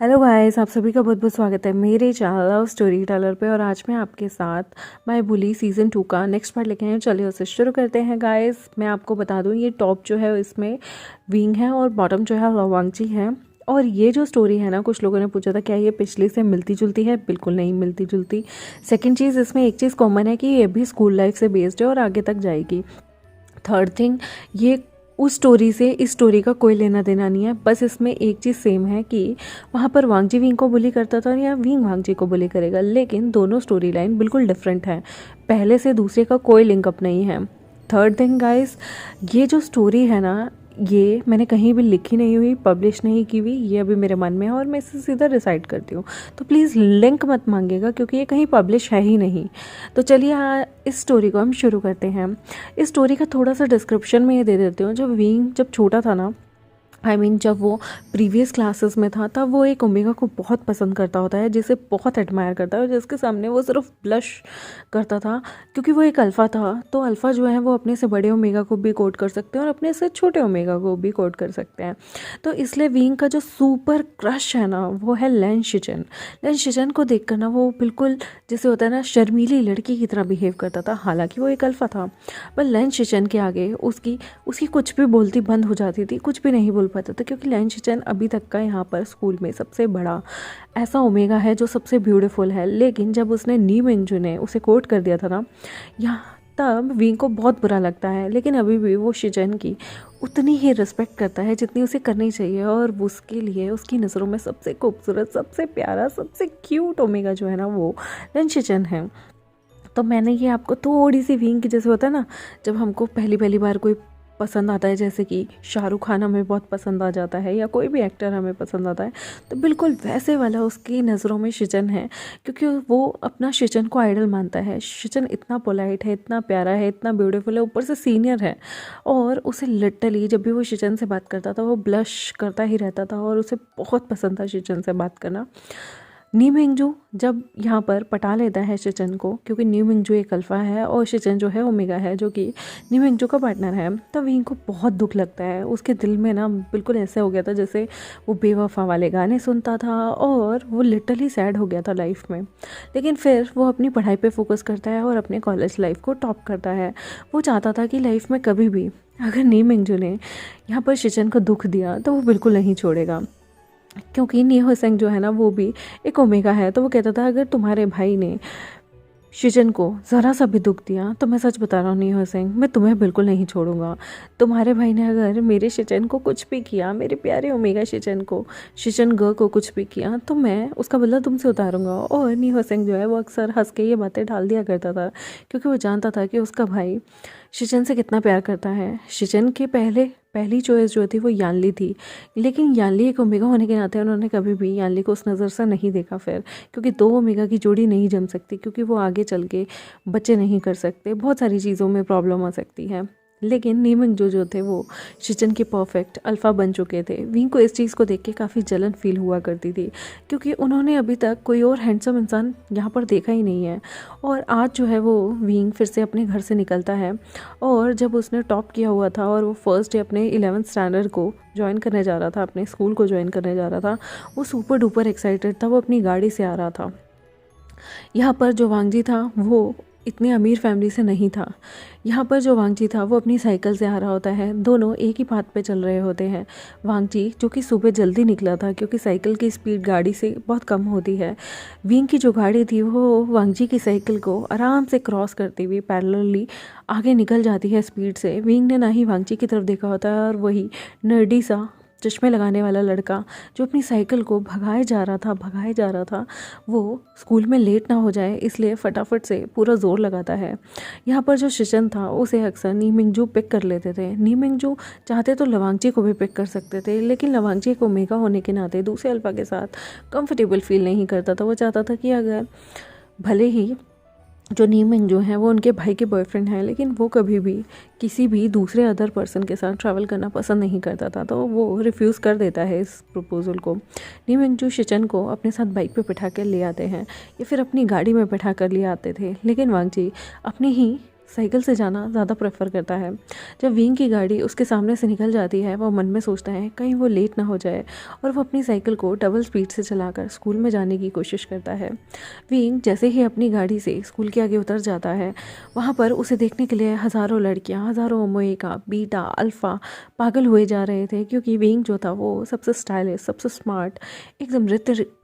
Hello guys, आप सभी का बहुत बहुत स्वागत है मेरे चैनल लव स्टोरी टेलर पे। और आज मैं आपके साथ माय बुली सीज़न 2 का नेक्स्ट पार्ट लेके आई हूँ। चलिए उसे शुरू करते हैं गाइस। मैं आपको बता दूँ, ये टॉप जो है इसमें विंग है और बॉटम जो है लवांगची है। और ये जो स्टोरी है ना, कुछ लोगों ने पूछा था क्या ये पिछली से मिलती जुलती है। बिल्कुल नहीं मिलती जुलती। सेकेंड चीज़, इसमें एक चीज़ कॉमन है कि ये भी स्कूल लाइफ से बेस्ड है और आगे तक जाएगी। थर्ड थिंग, ये उस स्टोरी से इस स्टोरी का कोई लेना देना नहीं है। बस इसमें एक चीज़ सेम है कि वहाँ पर वांगजी विंग को बुली करता था या विंग वांगजी को बुली करेगा, लेकिन दोनों स्टोरी लाइन बिल्कुल डिफरेंट है। पहले से दूसरे का कोई लिंकअप नहीं है। थर्ड थिंग गाइस, ये जो स्टोरी है ना, ये मैंने कहीं भी लिखी नहीं हुई, पब्लिश नहीं की हुई। ये अभी मेरे मन में है और मैं इसे सीधा डिसाइड करती हूँ। तो प्लीज़ लिंक मत मांगिएगा क्योंकि ये कहीं पब्लिश है ही नहीं। तो चलिए इस स्टोरी को हम शुरू करते हैं। इस स्टोरी का थोड़ा सा डिस्क्रिप्शन में ये दे देती हूँ। जब विंग जब छोटा था ना, जब वो प्रीवियस क्लासेस में था, तब वो एक ओमेगा को बहुत पसंद करता होता है, जिसे बहुत एडमायर करता है और जिसके सामने वो सिर्फ ब्लश करता था क्योंकि वो एक अल्फ़ा था। तो अल्फ़ा जो है वो अपने से बड़े ओमेगा को भी कोड कर सकते हैं और अपने से छोटे ओमेगा को भी कोड कर सकते हैं। तो इसलिए विंग का जो सुपर क्रश है ना, वो है लैन शिचन। लैन शिचन को देख कर ना वो बिल्कुल जैसे होता है ना, शर्मीली लड़की की तरह बिहेव करता था। हालांकि वो एक अल्फ़ा था, पर लैन शिचन के आगे उसकी उसकी कुछ भी बोलती बंद हो जाती थी, कुछ भी नहीं बोल पाता था क्योंकि लैन शिचन अभी तक का यहाँ पर स्कूल में सबसे बड़ा ऐसा ओमेगा है जो सबसे ब्यूटीफुल है। लेकिन जब उसने नी मिंगजू ने उसे कोट कर दिया था ना, यहाँ तब विंग को बहुत बुरा लगता है। लेकिन अभी भी वो शिचन की उतनी ही रिस्पेक्ट करता है जितनी उसे करनी चाहिए। और उसके लिए उसकी नज़रों में सबसे खूबसूरत, सबसे प्यारा, सबसे क्यूट ओमेगा जो है ना, वो लैन शिचन है। तो मैंने ये आपको थोड़ी सी विंग की, जैसे होता है ना, जब हमको पहली पहली बार कोई पसंद आता है, जैसे कि शाहरुख खान हमें बहुत पसंद आ जाता है या कोई भी एक्टर हमें पसंद आता है, तो बिल्कुल वैसे वाला उसकी नज़रों में शिचन है क्योंकि वो अपना शिचन को आइडल मानता है। शिचन इतना पोलाइट है, इतना प्यारा है, इतना ब्यूटीफुल है, ऊपर से सीनियर है। और उसे लिटरली जब भी वो शिचन से बात करता था वो ब्लश करता ही रहता था और उसे बहुत पसंद था शिचन से बात करना। नी मिंगजू जब यहाँ पर पटा लेता है शिचन को, क्योंकि नी मिंगजू एक अल्फ़ा है और शिचन जो है ओमेगा है, जो कि नी मिंगजू का पार्टनर है, तब विंग को बहुत दुख लगता है। उसके दिल में ना बिल्कुल ऐसे हो गया था जैसे वो बेवफा वाले गाने सुनता था और वो लिटरली सैड हो गया था लाइफ में। लेकिन फिर वो अपनी पढ़ाई पे फोकस करता है और अपने कॉलेज लाइफ को टॉप करता है। वो चाहता था कि लाइफ में कभी भी अगर नी मिंगजू ने यहाँ पर शिचन को दुख दिया तो वो बिल्कुल नहीं छोड़ेगा, क्योंकि नी होसेंग जो है ना वो भी एक ओमेगा है। तो वो कहता था अगर तुम्हारे भाई ने शिजन को ज़रा सा भी दुख दिया तो मैं सच बता रहा हूँ नी होसेंग, मैं तुम्हें बिल्कुल नहीं छोड़ूंगा। तुम्हारे भाई ने अगर मेरे शिचन को कुछ भी किया, मेरे प्यारे ओमेगा शिचन को, शिचन ग को कुछ भी किया, तो मैं उसका बदला तुमसे उतारूंगा। और नी होसेंग जो है वो अक्सर हंस के ये बातें डाल दिया करता था क्योंकि वो जानता था कि उसका भाई शिचन से कितना प्यार करता है। शिचन के पहली चॉइस जो थी वो यानली थी, लेकिन यानली एक ओमेगा होने के नाते उन्होंने कभी भी यानली को उस नज़र से नहीं देखा फिर, क्योंकि दो ओमेगा की जोड़ी नहीं जम सकती, क्योंकि वो आगे चल के बच्चे नहीं कर सकते, बहुत सारी चीज़ों में प्रॉब्लम आ सकती है। लेकिन नीमिंग जो थे वो शिचन के परफेक्ट अल्फ़ा बन चुके थे। विंग को इस चीज़ को देख के काफ़ी जलन फील हुआ करती थी क्योंकि उन्होंने अभी तक कोई और हैंडसम इंसान यहाँ पर देखा ही नहीं है। और आज जो है वो विंग फिर से अपने घर से निकलता है और जब उसने टॉप किया हुआ था और वो फर्स्ट डे अपने 11th स्टैंडर्ड को ज्वाइन करने जा रहा था, अपने स्कूल को ज्वाइन करने जा रहा था, वो सुपर डुपर एक्साइटेड था। वो अपनी गाड़ी से आ रहा था। यहाँ पर जो वांगजी था वो इतनी अमीर फैमिली से नहीं था। यहाँ पर जो वांगजी था वो अपनी साइकिल से आ रहा होता है। दोनों एक ही पाथ पे चल रहे होते हैं। वांगजी जो कि सुबह जल्दी निकला था क्योंकि साइकिल की स्पीड गाड़ी से बहुत कम होती है। विंग की जो गाड़ी थी वो वांगजी की साइकिल को आराम से क्रॉस करती हुई पैरेलली आगे निकल जाती है स्पीड से। विंग ने ना ही वांगजी की तरफ देखा होता है और वही नर्डी सा चश्मे लगाने वाला लड़का जो अपनी साइकिल को भगाए जा रहा था, वो स्कूल में लेट ना हो जाए इसलिए फटाफट से पूरा जोर लगाता है। यहाँ पर जो शिचन था उसे अक्सर नी मिंगजू पिक कर लेते थे। नी मिंगजू चाहते तो लवांगजी को भी पिक कर सकते थे, लेकिन लवांगजी एक ओमेगा होने के नाते दूसरे अल्फा के साथ कंफर्टेबल फील नहीं करता था। वो चाहता था कि अगर भले ही जो नीमिंग जो है वो उनके भाई के बॉयफ्रेंड हैं, लेकिन वो कभी भी किसी भी दूसरे अदर पर्सन के साथ ट्रैवल करना पसंद नहीं करता था, तो वो रिफ्यूज़ कर देता है इस प्रपोज़ल को। नीमिंग जो शिचन को अपने साथ बाइक पे बिठा कर ले आते हैं या फिर अपनी गाड़ी में बिठा कर ले आते थे, लेकिन वांगजी अपनी ही साइकिल से जाना ज़्यादा प्रेफर करता है। जब विंग की गाड़ी उसके सामने से निकल जाती है वो मन में सोचता है कहीं वो लेट ना हो जाए, और वो अपनी साइकिल को डबल स्पीड से चलाकर स्कूल में जाने की कोशिश करता है। विंग जैसे ही अपनी गाड़ी से स्कूल के आगे उतर जाता है, वहाँ पर उसे देखने के लिए हज़ारों लड़कियाँ, हज़ारों ओमेगा, बीटा, अल्फ़ा पागल हुए जा रहे थे, क्योंकि विंग जो था वो सबसे स्टाइलिश, सबसे स्मार्ट, एकदम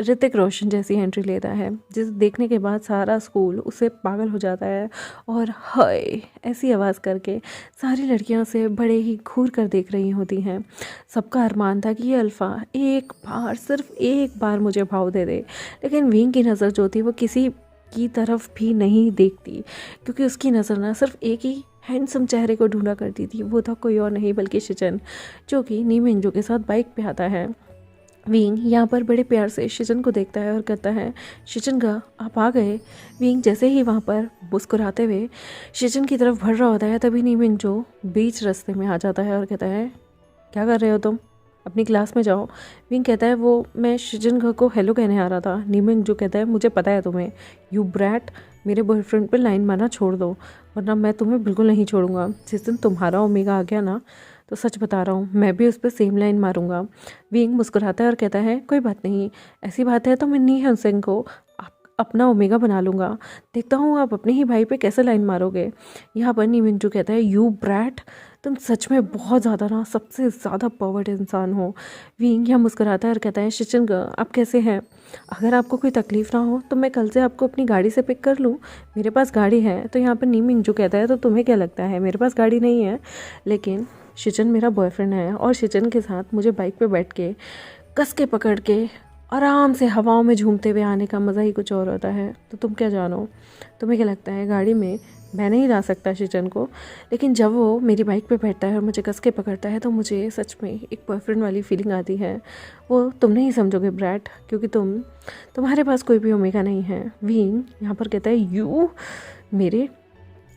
ऋतिक रोशन जैसी एंट्री लेता है, जिसे देखने के बाद सारा स्कूल उससे पागल हो जाता है और हाय ऐसी आवाज़ करके सारी लड़कियां उसे बड़े ही घूर कर देख रही होती हैं। सबका अरमान था कि ये अल्फ़ा एक बार, सिर्फ एक बार मुझे भाव दे दे, लेकिन विंग की नज़र जो थी वो किसी की तरफ भी नहीं देखती, क्योंकि उसकी नज़र ना सिर्फ एक ही हैंडसम चेहरे को ढूंढा करती थी। वो था कोई और नहीं बल्कि शिचन, जो कि नीमिंजो के साथ बाइक पे आता है। विंग यहाँ पर बड़े प्यार से शिचन को देखता है और कहता है, शिचन का आप आ गए। विंग जैसे ही वहाँ पर मुस्कुराते हुए शिचन की तरफ बढ़ रहा होता है, तभी नीमिंजो बीच रास्ते में आ जाता है और कहता है, क्या कर रहे हो तुम, अपनी क्लास में जाओ। विंग कहता है, वो मैं शिजन को हेलो कहने आ रहा था। नीमिंजो कहता है, मुझे पता है तुम्हें, यू ब्रैट, मेरे बॉयफ्रेंड पे लाइन मारना छोड़ दो, वरना मैं तुम्हें बिल्कुल नहीं छोड़ूंगा। जिस दिन तुम्हारा ओमेगा आ गया ना, तो सच बता रहा हूँ मैं भी उस पर सेम लाइन मारूंगा। विंग मुस्कुराता है और कहता है, कोई बात नहीं, ऐसी बात है तो मैं नी हंसेंग को अपना ओमेगा बना लूँगा, देखता हूँ आप अपने ही भाई पे कैसे लाइन मारोगे। यहाँ पर नीमिंजो कहता है, यू ब्रैट, तुम सच में बहुत ज़्यादा ना सबसे ज़्यादा परवर्ट इंसान हो। विंग यहाँ मुस्कुराता है और कहता है, शिचन आप कैसे हैं, अगर आपको कोई तकलीफ़ ना हो तो मैं कल से आपको अपनी गाड़ी से पिक कर लूँ, मेरे पास गाड़ी है। तो यहाँ पर नीमिंजो कहता है, तो तुम्हें क्या लगता है मेरे पास गाड़ी नहीं है, लेकिन शिचन मेरा बॉयफ्रेंड है, और शिचन के साथ मुझे बाइक पे बैठ के कस के पकड़ के आराम से हवाओं में झूमते हुए आने का मज़ा ही कुछ और होता है। तो तुम क्या जानो, तुम्हें क्या लगता है गाड़ी में मैं नहीं ला सकता शिचन को, लेकिन जब वो मेरी बाइक पे बैठता है और मुझे कस के पकड़ता है तो मुझे सच में एक बॉयफ्रेंड वाली फीलिंग आती है। वो तुम नहीं समझोगे ब्रैट, क्योंकि तुम्हारे पास कोई भी ओमेगा नहीं है। विंग यहाँ पर कहता है, यू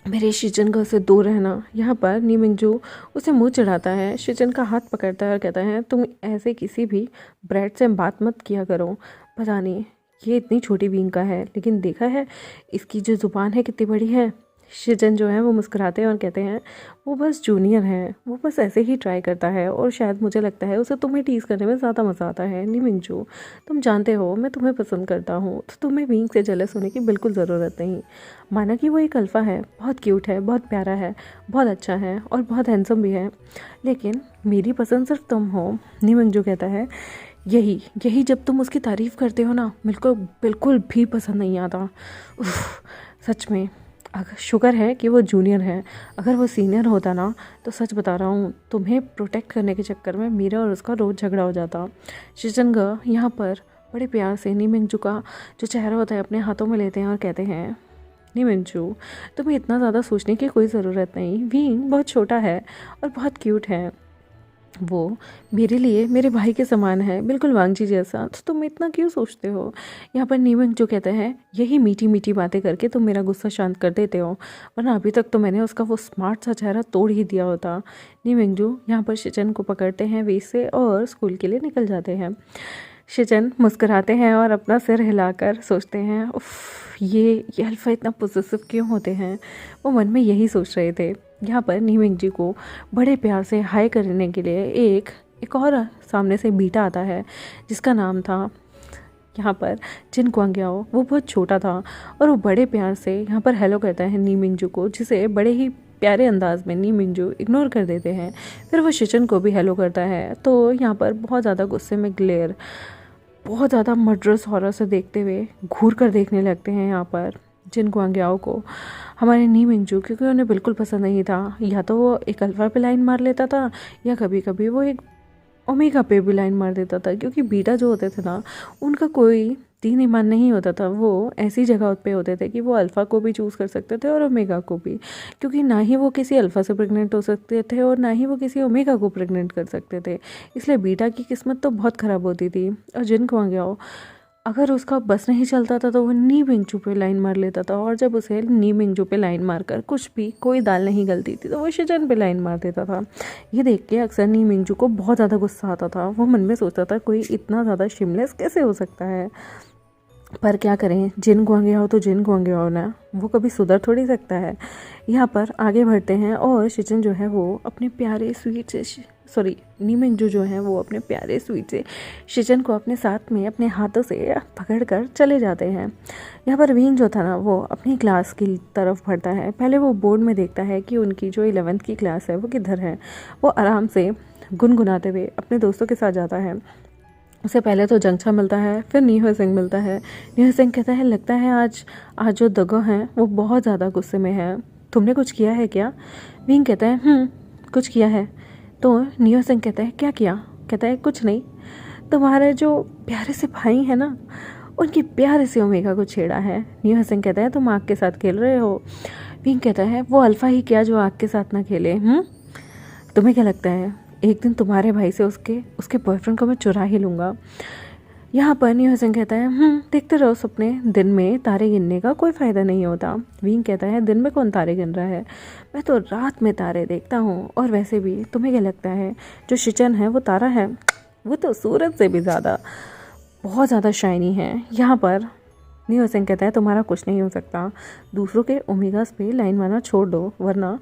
मेरे शिचन का उससे दूर रहना। यहाँ पर नीमिंजो उसे मुंह चढ़ाता है, शिचन का हाथ पकड़ता है और कहता है, तुम ऐसे किसी भी ब्रैड से बात मत किया करो, पता नहीं ये इतनी छोटी विंग का है, लेकिन देखा है इसकी जो ज़ुबान है कितनी बड़ी है। शिचन जो है वो मुस्कुराते हैं और कहते हैं, वो बस जूनियर है, वो बस ऐसे ही ट्राई करता है, और शायद मुझे लगता है उसे तुम्हें टीज़ करने में ज़्यादा मज़ा आता है। नीमिंजो, तुम जानते हो मैं तुम्हें पसंद करता हूँ, तो तुम्हें विंग से जेलस होने की बिल्कुल ज़रूरत नहीं। माना कि वो एक अल्फ़ा है, बहुत क्यूट है, बहुत प्यारा है, बहुत अच्छा है और बहुत हैंडसम भी है, लेकिन मेरी पसंद सिर्फ तुम हो। नीमिंजो कहता है, यही जब तुम उसकी तारीफ़ करते हो ना, बिल्कुल बिल्कुल भी पसंद नहीं आता। सच में अगर शुक्र है कि वो जूनियर है, अगर वो सीनियर होता ना तो सच बता रहा हूँ तुम्हें प्रोटेक्ट करने के चक्कर में मेरा और उसका रोज़ झगड़ा हो जाता। शिचन यहाँ पर बड़े प्यार से नीमिंजो का जो चेहरा होता है अपने हाथों में लेते हैं और कहते हैं, नीमिंजो तुम्हें इतना ज़्यादा सोचने की कोई ज़रूरत नहीं, विंग बहुत छोटा है और बहुत क्यूट है, वो मेरे लिए मेरे भाई के समान है, बिल्कुल वांगजी जैसा, तो तुम इतना क्यों सोचते हो। यहाँ पर नीमिंग जो कहता है, यही मीठी मीठी बातें करके तुम मेरा गुस्सा शांत कर देते हो, वरना अभी तक तो मैंने उसका वो स्मार्ट सा चेहरा तोड़ ही दिया होता। नीमिंग जो यहाँ पर शिचन को पकड़ते हैं वेस से और स्कूल के लिए निकल जाते हैं। शिचन मुस्कुराते हैं और अपना सिर हिलाकर सोचते हैं, उफ ये अल्फ़ा इतना पॉसेसिव क्यों होते हैं। वो मन में यही सोच रहे थे। यहाँ पर नीमिंग जी को बड़े प्यार से हाई करने के लिए एक और सामने से बीटा आता है, जिसका नाम था यहाँ पर जिन क्वांग्याओ। वो बहुत छोटा था और वो बड़े प्यार से यहाँ पर हेलो करता है नीमिंजू को, जिसे बड़े ही प्यारे अंदाज में नीमिंजू इग्नोर कर देते हैं। फिर वो शिचन को भी हेलो करता है। तो यहाँ पर बहुत ज़्यादा गुस्से में ग्लेयर, बहुत ज़्यादा मर्डरस हॉरर से देखते हुए घूर कर देखने लगते हैं यहाँ पर जिन क्वांग्याओ को हमारे नीमिंजू, क्योंकि उन्हें बिल्कुल पसंद नहीं था। या तो वो एक अल्फ़ा पे लाइन मार लेता था, या कभी कभी वो एक ओमेगा पे भी लाइन मार देता था, क्योंकि बीटा जो होते थे ना, उनका कोई दीन ईमान नहीं होता था। वो ऐसी जगह पे होते थे कि वो अल्फ़ा को भी चूज़ कर सकते थे और ओमेगा को भी, क्योंकि ना ही वो किसी अल्फ़ा से प्रेग्नेंट हो सकते थे और ना ही वो किसी ओमेगा को प्रेग्नेंट कर सकते थे। इसलिए बीटा की किस्मत तो बहुत ख़राब होती थी। और जिन क्वांग्याओ, अगर उसका बस नहीं चलता था तो वो नी मिंगजू पे लाइन मार लेता था, और जब उसे नी मिंगजू पे लाइन मारकर कुछ भी कोई दाल नहीं गलती थी तो वो शिचन पे लाइन मार देता था। ये देख के अक्सर नी मिंगजू को बहुत ज़्यादा गुस्सा आता था। वो मन में सोचता था, कोई इतना ज़्यादा शिमलेस कैसे हो सकता है। पर क्या करें, जिन को अंगे हो तो जिन को अंगे हो ना, वो कभी सुधर थोड़ी सकता है। यहाँ पर आगे बढ़ते हैं और शिचन जो है वो अपने प्यारे स्वीट से सॉरी नीमिंग जो है वो अपने प्यारे स्वीट से शिचन को अपने साथ में अपने हाथों से पकड़ कर चले जाते हैं। यहाँ पर विंग जो था ना वो अपनी क्लास की तरफ बढ़ता है। पहले वो बोर्ड में देखता है कि उनकी जो 11th की क्लास है वो किधर है। वो आराम से गुनगुनाते हुए अपने दोस्तों के साथ जाता है। उससे पहले तो जंगछा मिलता है, फिर नीहो सिंह मिलता है। नीहो सिंह कहता है लगता है आज आज जो दगो हैं वो बहुत ज़्यादा गुस्से में है, तुमने कुछ किया है क्या? विंग कहता है कुछ किया है। तो नीहो सिंह कहता है क्या किया? कहता है कुछ नहीं, तुम्हारे जो प्यारे से भाई हैं ना उनकी प्यारे से ओमेगा को छेड़ा है। नीहो सिंह कहता है तुम आग के साथ खेल रहे हो। विंग कहता है वो अल्फा ही क्या जो आग के साथ ना खेले। तुम्हें क्या लगता है एक दिन तुम्हारे भाई से उसके बॉयफ्रेंड को मैं चुरा ही लूँगा। यहाँ पर नीहो सिंह कहता है देखते रहो सपने, दिन में तारे गिनने का कोई फ़ायदा नहीं होता। विंग कहता है दिन में कौन तारे गिन रहा है, मैं तो रात में तारे देखता हूँ। और वैसे भी तुम्हें क्या लगता है जो शिचन है वो तारा है, वो तो सूरज से भी ज़्यादा बहुत ज़्यादा शाइनी है। यहाँ पर नीहो सिंह कहता है तुम्हारा कुछ नहीं हो सकता, दूसरों के ओमेगास पे लाइन मारना छोड़ दो वरना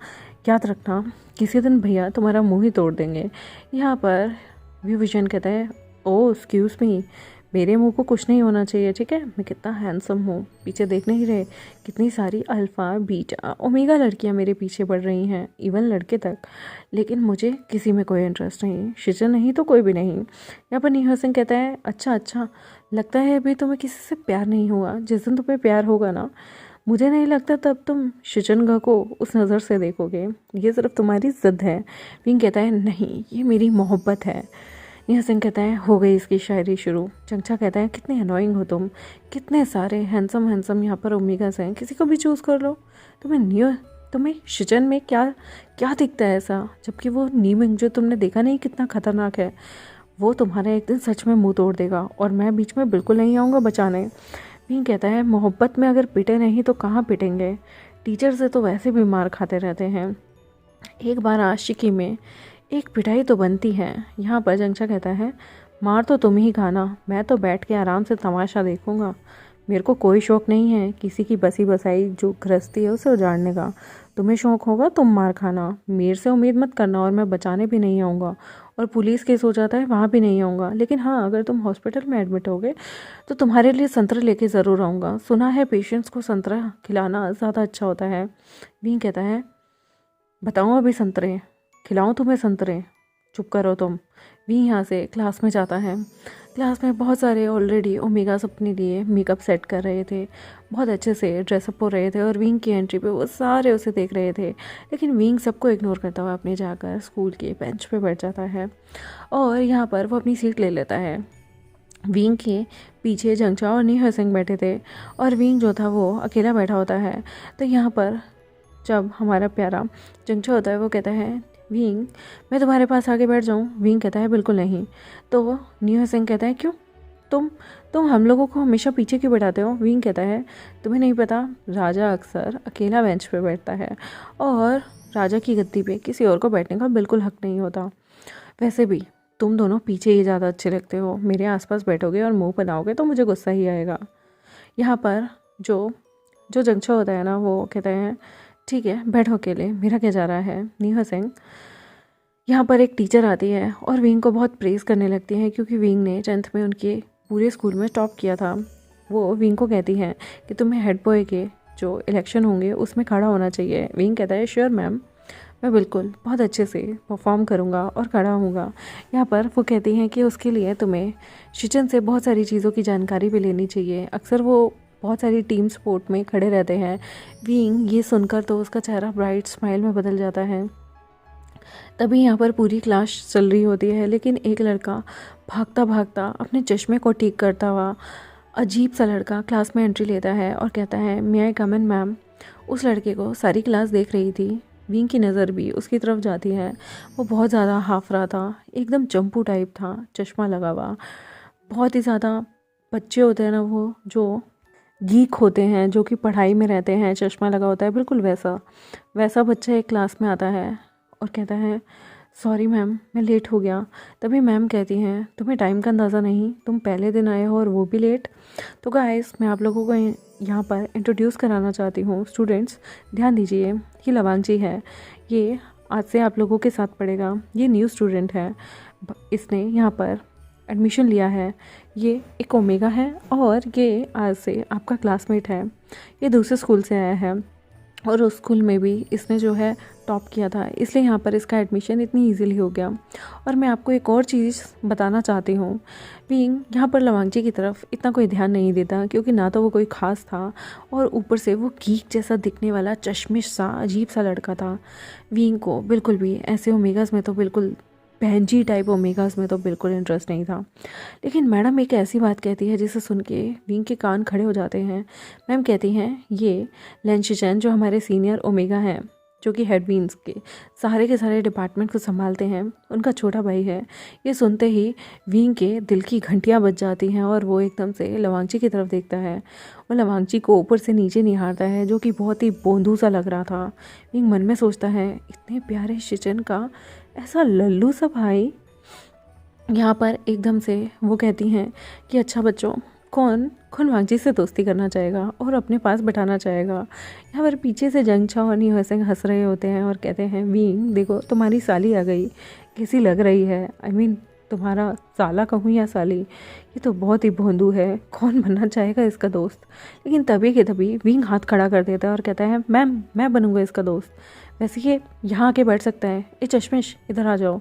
याद रखना किसी दिन भैया तुम्हारा मुंह ही तोड़ देंगे। यहाँ पर व्यू विजन कहता है ओ एक्सक्यूज़ मी, मेरे मुंह को कुछ नहीं होना चाहिए, ठीक है? मैं कितना हैंडसम हूँ, पीछे देख नहीं रहे कितनी सारी अल्फ़ा बीटा ओमेगा लड़कियाँ मेरे पीछे पड़ रही हैं, इवन लड़के तक, लेकिन मुझे किसी में कोई इंटरेस्ट नहीं, शिचन नहीं तो कोई भी नहीं। यहाँ पर नीहो सिंह कहता है अच्छा लगता है अभी तुम्हें किसी से प्यार नहीं हुआ, जिस दिन तुम्हें प्यार होगा ना मुझे नहीं लगता तब तुम शिचनगा को उस नज़र से देखोगे, ये सिर्फ तुम्हारी ज़िद है। विंग कहता है नहीं ये मेरी मोहब्बत है। नीहो सिंह कहता है हो गई इसकी शायरी शुरू। जंगछा कहता है कितने अनोइंग हो तुम, कितने सारे हैंडसम यहाँ पर ओमेगास हैं, किसी को भी चूज़ कर लो। तुम्हें शिचन में क्या क्या दिखता है ऐसा, जबकि वो नीमिंग जो तुमने देखा नहीं कितना खतरनाक है, वो तुम्हारा एक दिन सच में मुंह तोड़ देगा और मैं बीच में बिल्कुल नहीं आऊँगा बचाने। विंग कहता है मोहब्बत में अगर पिटे नहीं तो कहाँ पिटेंगे, टीचर से तो वैसे भी मार खाते रहते हैं, एक बार आशिकी में एक पिटाई तो बनती है। यहाँ पर जंगछा कहता है मार तो तुम ही खाना, मैं तो बैठ के आराम से तमाशा देखूंगा, मेरे को कोई शौक़ नहीं है किसी की बसी बसाई जो गृहस्थी है उसे उजाड़ने का। तुम्हें शौक़ होगा तुम मार खाना, मेरे से उम्मीद मत करना, और मैं बचाने भी नहीं आऊँगा, और पुलिस केस हो जाता है वहाँ भी नहीं आऊँगा, लेकिन हाँ अगर तुम हॉस्पिटल में एडमिट होगे तो तुम्हारे लिए संतरा लेके ज़रूर आऊँगा, सुना है पेशेंट्स को संतरा खिलाना ज़्यादा अच्छा होता है। विंग कहता है बताऊँ अभी संतरे खिलाऊं तुम्हें संतरे, चुप करो तुम। विंग यहाँ से क्लास में जाता है। क्लास में बहुत सारे ऑलरेडी ओमेगास अपने लिए मेकअप सेट कर रहे थे, बहुत अच्छे से ड्रेसअप हो रहे थे, और विंग की एंट्री पे वो सारे उसे देख रहे थे, लेकिन विंग सबको इग्नोर करता हुआ अपने जाकर स्कूल के बेंच पे बैठ जाता है और यहाँ पर वो अपनी सीट ले लेता है। विंग के पीछे जंगछा और नीहो सिंह बैठे थे और विंग जो था वो अकेला बैठा होता है। तो यहाँ पर जब हमारा प्यारा जंगछा होता है वो कहता है विंग मैं तुम्हारे पास आके बैठ जाऊँ? विंग कहता है बिल्कुल नहीं। तो नीहो सिंह कहता है क्यों, तुम हम लोगों को हमेशा पीछे क्यों बैठाते हो? विंग कहता है तुम्हें नहीं पता राजा अक्सर अकेला बेंच पे बैठता है और राजा की गद्दी पे किसी और को बैठने का बिल्कुल हक नहीं होता। वैसे भी तुम दोनों पीछे ही ज़्यादा अच्छे लगते हो, मेरे आसपास बैठोगे और मुंह बनाओगे तो मुझे गुस्सा ही आएगा। यहाँ पर जो जंगछा होता है ना वो कहते हैं ठीक है बैठो अकेले, मेरा क्या जा रहा है। नीहो सिंह यहाँ पर एक टीचर आती है और विंग को बहुत प्रेज़ करने लगती है क्योंकि विंग ने 10th में उनके पूरे स्कूल में टॉप किया था। वो विंग को कहती हैं कि तुम्हें हेड बॉय के जो इलेक्शन होंगे उसमें खड़ा होना चाहिए। विंग कहता है श्योर मैम, मैं बिल्कुल बहुत अच्छे से परफॉर्म करूँगा और खड़ा होऊंगा। यहाँ पर वो कहती हैं कि उसके लिए तुम्हें शिचन से बहुत सारी चीज़ों की जानकारी भी लेनी चाहिए, अक्सर वो बहुत सारी टीम स्पोर्ट में खड़े रहते हैं। विंग ये सुनकर तो उसका चेहरा ब्राइट स्माइल में बदल जाता है। तभी यहाँ पर पूरी क्लास चल रही होती है, लेकिन एक लड़का भागता भागता अपने चश्मे को ठीक करता हुआ अजीब सा लड़का क्लास में एंट्री लेता है और कहता है मे आई कम इन मैम। उस लड़के को सारी क्लास देख रही थी, विंग की नज़र भी उसकी तरफ जाती है। वो बहुत ज़्यादा हाफ रहा था, एकदम चंपू टाइप था, चश्मा लगा हुआ। बहुत ही ज़्यादा बच्चे होते हैं ना वो जो गीक होते हैं, जो कि पढ़ाई में रहते हैं, चश्मा लगा होता है, बिल्कुल वैसा बच्चा एक क्लास में आता है और कहता है सॉरी मैम, मैं लेट हो गया। तभी मैम कहती हैं, तुम्हें टाइम का अंदाज़ा नहीं, तुम पहले दिन आए हो और वो भी लेट। तो गाइस, मैं आप लोगों को यहाँ पर इंट्रोड्यूस कराना चाहती हूँ। स्टूडेंट्स ध्यान दीजिए, ये लवांची है। ये आज से आप लोगों के साथ पढ़ेगा। ये न्यू स्टूडेंट है, इसने यहाँ पर एडमिशन लिया है। ये एक ओमेगा है और ये आज से आपका क्लासमेट है। ये दूसरे स्कूल से आया है और उस स्कूल में भी इसने जो है टॉप किया था, इसलिए यहाँ पर इसका एडमिशन इतनी इजीली हो गया। और मैं आपको एक और चीज़ बताना चाहती हूँ। बीइंग यहाँ पर लवांची की तरफ इतना कोई ध्यान नहीं देता, क्योंकि ना तो वो कोई ख़ास था और ऊपर से वो गीक जैसा दिखने वाला चश्मिश सा अजीब सा लड़का था। बीइंग को बिल्कुल भी ऐसे ओमेगास में तो बिल्कुल बहनजी टाइप ओमेगास में तो बिल्कुल इंटरेस्ट नहीं था। लेकिन मैडम एक ऐसी बात कहती है जिसे सुन के विंग के कान खड़े हो जाते हैं। मैम कहती हैं, ये लेंशिचन जो हमारे सीनियर ओमेगा हैं, जो कि हेड बीन्स के सारे डिपार्टमेंट को संभालते हैं, उनका छोटा भाई है। ये सुनते ही विंग के दिल की घंटियां बज जाती हैं और वो एकदम से लवांची की तरफ देखता है। वो लवांची को ऊपर से नीचे निहारता है, जो कि बहुत ही बोंदू सा लग रहा था। विंग मन में सोचता है, इतने प्यारे शिचन का ऐसा लल्लू सा भाई। यहाँ पर एकदम से वो कहती हैं कि अच्छा बच्चों, कौन कौन वांगजी से दोस्ती करना चाहेगा और अपने पास बैठाना चाहेगा। यहाँ पर पीछे से जंग छा और नहीं वैसे हंस रहे होते हैं और कहते हैं, विंग देखो तुम्हारी साली आ गई, कैसी लग रही है। आई मीन तुम्हारा साला कहूँ या साली, ये तो बहुत ही भोंदू है, कौन बनना चाहेगा इसका दोस्त। लेकिन तभी के तभी विंग हाथ खड़ा कर देता है और कहता है, मैम मैं बनूँगा इसका दोस्त। वैसे ये यहाँ आके बैठ सकता है। ए चश्मिश, इधर आ जाओ।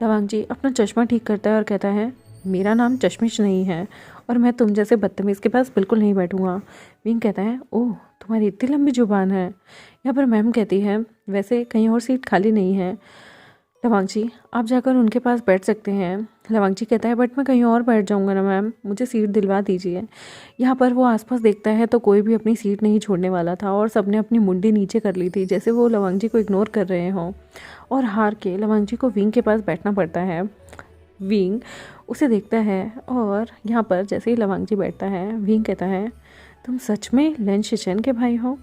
लवांगजी अपना चश्मा ठीक करता है और कहता है, मेरा नाम चश्मिश नहीं है और मैं तुम जैसे बदतमीज़ के पास बिल्कुल नहीं बैठूंगा। विंग कहता है, ओह तुम्हारी इतनी लंबी जुबान है। यहाँ पर मैम कहती है, वैसे कहीं और सीट खाली नहीं है, लवांगजी आप जाकर उनके पास बैठ सकते हैं। लवांगजी कहता है, बट मैं कहीं और बैठ जाऊंगा ना मैम, मुझे सीट दिलवा दीजिए। यहाँ पर वो आसपास देखता है तो कोई भी अपनी सीट नहीं छोड़ने वाला था और सबने अपनी मुंडी नीचे कर ली थी, जैसे वो लवांगजी को इग्नोर कर रहे हों। और हार के लवांगजी को विंग के पास बैठना पड़ता है। विंग उसे देखता है और यहाँ पर जैसे ही लवांगजी बैठता है, विंग कहता है, तुम सच में लेंशिचन के भाई हो।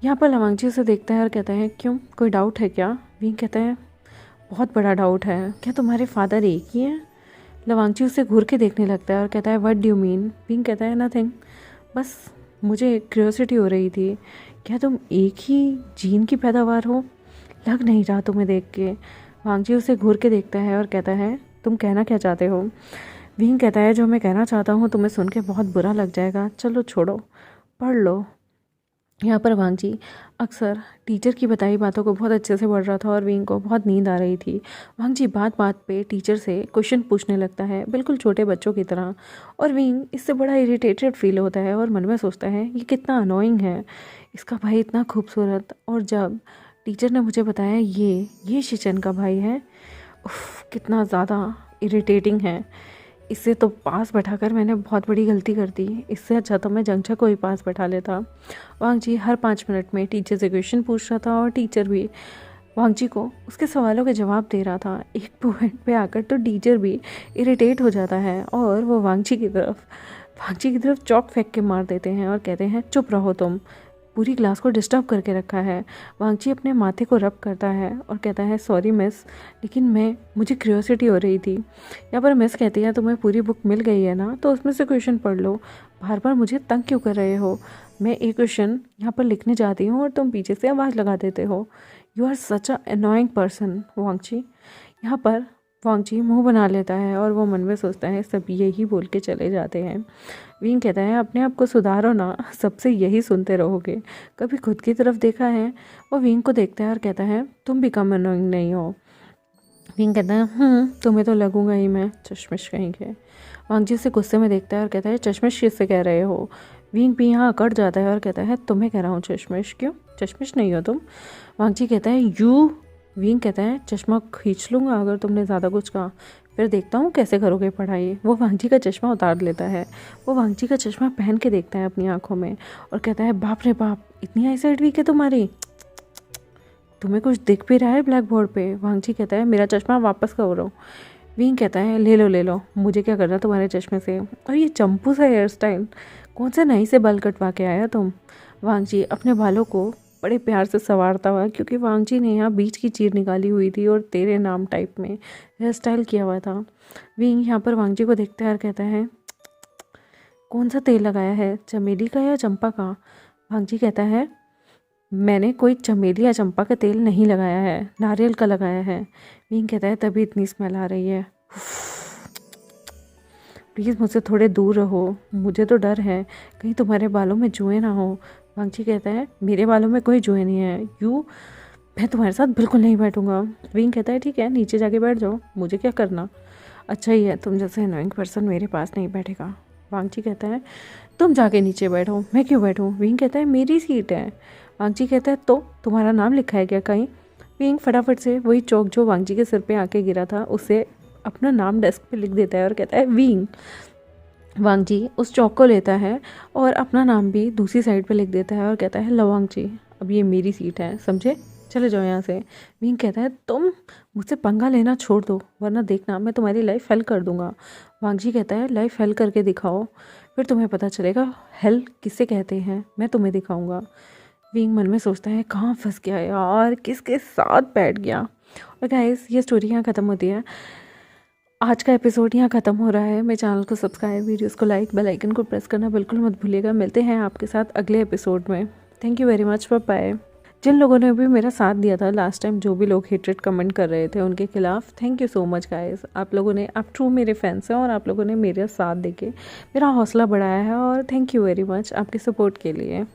यहाँ पर लवांगजी उसे देखता है और कहता है, क्यों, कोई डाउट है क्या। विंग कहता है, बहुत बड़ा डाउट है, क्या तुम्हारे फादर एक ही हैं। लवांगजी उसे घूर के देखने लगता है और कहता है, what do you mean. Wing कहता है, नथिंग, बस मुझे क्यूरियोसिटी हो रही थी, क्या तुम एक ही जीन की पैदावार हो, लग नहीं रहा तुम्हें देख के। वांगजी उसे घूर के देखता है और कहता है, तुम कहना क्या चाहते हो। विंग कहता है, जो मैं कहना चाहता हूँ तुम्हें सुन के बहुत बुरा लग जाएगा, चलो छोड़ो, पढ़ लो। यहाँ पर वांगजी अक्सर टीचर की बताई बातों को बहुत अच्छे से पढ़ रहा था और विंग को बहुत नींद आ रही थी। वांगजी बात बात पे टीचर से क्वेश्चन पूछने लगता है, बिल्कुल छोटे बच्चों की तरह। और विंग इससे बड़ा इरिटेटेड फील होता है और मन में सोचता है, ये कितना अनोइंग है, इसका भाई इतना खूबसूरत, और जब टीचर ने मुझे बताया ये शिचन का भाई है, उफ, कितना ज़्यादा इरिटेटिंग है। इससे तो पास बैठाकर मैंने बहुत बड़ी गलती कर दी, इससे अच्छा तो मैं जंगछा को ही पास बैठा लेता। वांगजी हर 5 मिनट में टीचर से क्वेश्चन पूछ रहा था और टीचर भी वांगजी को उसके सवालों के जवाब दे रहा था। एक पॉइंट पे आकर तो टीचर भी इरिटेट हो जाता है और वो वांगजी की तरफ चौक फेंक के मार देते हैं और कहते हैं, चुप रहो तुम, पूरी क्लास को डिस्टर्ब करके रखा है। वांगजी अपने माथे को रब करता है और कहता है, सॉरी मिस, लेकिन मुझे क्यूरियोसिटी हो रही थी। यहाँ पर मिस कहती है, तुम्हें पूरी बुक मिल गई है ना, तो उसमें से क्वेश्चन पढ़ लो, बार बार मुझे तंग क्यों कर रहे हो। मैं एक क्वेश्चन यहाँ पर लिखने जाती हूँ और तुम पीछे से आवाज़ लगा देते हो। You are such a annoying person वांगजी। यहाँ पर वांगजी मुंह बना लेता है और वो मन में सोचता है, सब यही बोल के चले जाते हैं। विंग कहता है, अपने आप को सुधारो ना, सबसे यही सुनते रहोगे, कभी खुद की तरफ देखा है। वो विंग को देखता है और कहता है, तुम भी कम अनोइंग नहीं हो। विंग कहता है, तुम्हें तो लगूंगा ही मैं, चश्मिश कहीं के। वांगजी उसे गुस्से में देखता है और कहता है, चश्मिश किससे कह रहे हो। विंग भी यहाँ अकड़ जाता है और कहता है, तुम्हें कह रहा हूँ चश्मिश, क्यों चश्मिश नहीं हो तुम। वांगजी कहता है, यू। विंग कहता है, चश्मा खींच लूँगा अगर तुमने ज़्यादा कुछ कहा, फिर देखता हूँ कैसे करोगे पढ़ाई। वो वांगजी का चश्मा उतार लेता है। वो वांगजी का चश्मा पहन के देखता है अपनी आंखों में और कहता है, बाप रे बाप, इतनी आई साइड वीक है तुम्हारी, तुम्हें कुछ दिख भी रहा है ब्लैक बोर्ड पे। वांगजी कहता है, मेरा चश्मा वापस करो। विंग कहता है, ले लो, मुझे क्या करना तुम्हारे चश्मे से, और ये चंपू सा हेयर स्टाइल, कौन से नई से बाल कटवा के आया तुम। वांगजी अपने बालों को बड़े प्यार से संवारता हुआ, क्योंकि वांगजी ने यहाँ बीच की चीर निकाली हुई थी और तेरे नाम टाइप में हेयर स्टाइल किया हुआ था। विंग यहाँ पर वांगजी को देखता है और कहता है, कौन सा तेल लगाया है, चमेली का या चंपा का? वांगजी कहता है, मैंने कोई चमेली या चंपा का तेल नहीं लगाया है, नारियल का लगाया है। विंग कहता है, तभी इतनी स्मेल आ रही है। प्लीज़ मुझसे थोड़े दूर रहो, मुझे तो डर है कहीं तुम्हारे बालों में जुएँ ना हो। वांगजी कहता है, मेरे बालों में कोई जुएँ नहीं है, मैं तुम्हारे साथ बिल्कुल नहीं बैठूंगा। विंग कहता है, ठीक है नीचे जाके बैठ जाओ, मुझे क्या करना, अच्छा ही है तुम जैसे अनोइंग पर्सन मेरे पास नहीं बैठेगा। वांगजी कहता है, तुम जाके नीचे बैठो, मैं क्यों बैठूं? विंग कहता है, मेरी सीट है। वांगजी कहता है, तो तुम्हारा नाम लिखा है क्या कहीं? विंग फटाफट से वही चौक जो वांगजी के सिर पे आके गिरा था उसे अपना नाम डेस्क पे लिख देता है और कहता है, विंग। वांगजी उस चौक को लेता है और अपना नाम भी दूसरी साइड पे लिख देता है और कहता है, लो वांगजी, अब ये मेरी सीट है, समझे, चले जाओ यहाँ से। विंग कहता है, तुम मुझसे पंगा लेना छोड़ दो, वरना देखना मैं तुम्हारी लाइफ हेल कर दूंगा। वांगजी कहता है, लाइफ हेल करके दिखाओ, फिर तुम्हें पता चलेगा हेल किसे कहते हैं, मैं तुम्हें दिखाऊंगा। विंग मन में सोचता है, कहाँ फंस गया यार, किसके साथ बैठ गया। और गाइस ये स्टोरी यहाँ ख़त्म होती है। आज का एपिसोड यहाँ ख़त्म हो रहा है। मेरे चैनल को सब्सक्राइब, वीडियोस को लाइक, बेल आइकन को प्रेस करना बिल्कुल मत भूलिएगा। मिलते हैं आपके साथ अगले एपिसोड में। Thank you very much, bye. जिन लोगों ने भी मेरा साथ दिया था लास्ट टाइम, जो भी लोग हेटेड कमेंट कर रहे थे उनके खिलाफ, thank you so much guys. आप लोगों ने, आप ट्रू मेरे फैंस हैं और आप लोगों ने मेरा साथ देके मेरा हौसला बढ़ाया है, और थैंक यू वेरी मच आपके सपोर्ट के लिए।